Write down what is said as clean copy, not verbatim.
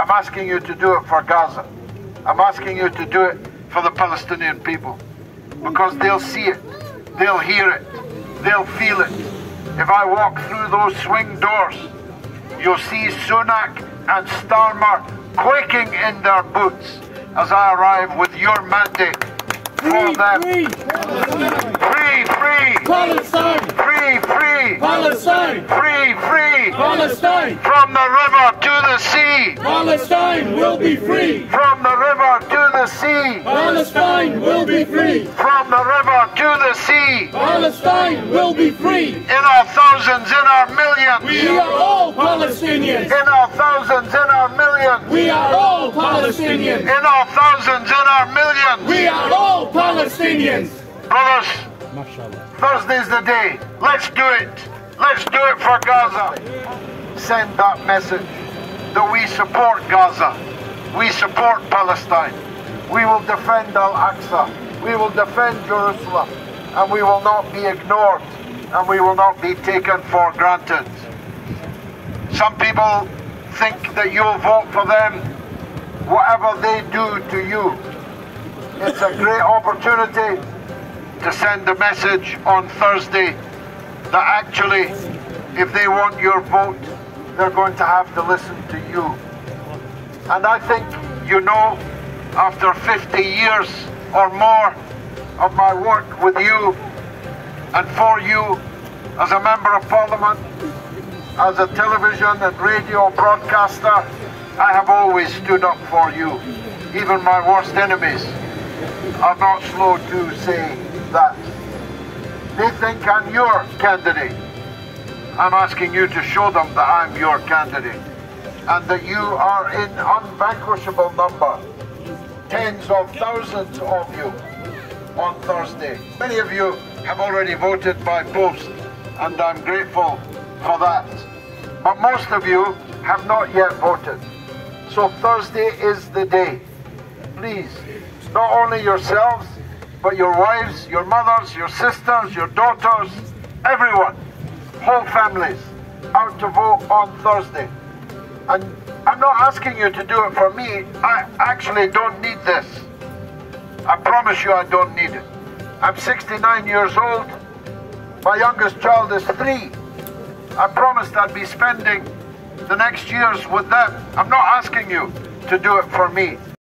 I'm asking you to do it for Gaza. I'm asking you to do it for the Palestinian people. Because they'll see it, they'll hear it, they'll feel it. If I walk through those swing doors, you'll see Sunak and Starmer quaking in their boots as I arrive with your mandate for them. Free, free Palestine! Free Palestine! Free Palestine! from the river to the sea. Palestine will be free! From the river to the sea. Palestine will be free! From the river to the sea. Palestine will be free! In our thousands, in our millions. We are all Palestinians! In our thousands, in our millions. We are all Palestinians! In our thousands, in our millions. We are all Palestinians! Brothers, Thursday's the day. Let's do it. Let's do it for Gaza. Send that message that we support Gaza. We support Palestine. We will defend Al-Aqsa. We will defend Jerusalem. And we will not be ignored. And we will not be taken for granted. Some people think that you'll vote for them whatever they do to you. It's a great opportunity to send a message on Thursday that actually, if they want your vote, they're going to have to listen to you. And I think, you know, after 50 years or more of my work with you and for you as a member of Parliament, as a television and radio broadcaster, I have always stood up for you. Even my worst enemies are not slow to say that. They think I'm your candidate. I'm asking you to show them that I'm your candidate and that you are in unvanquishable number. Tens of thousands of you on Thursday. Many of you have already voted by post, and I'm grateful for that. But most of you have not yet voted. So Thursday is the day. Please, not only yourselves, but your wives, your mothers, your sisters, your daughters, everyone, whole families, out to vote on Thursday. And I'm not asking you to do it for me. I actually don't need this. I promise you I don't need it. I'm 69 years old. My youngest child is 3. I promised I'd be spending the next years with them. I'm not asking you to do it for me.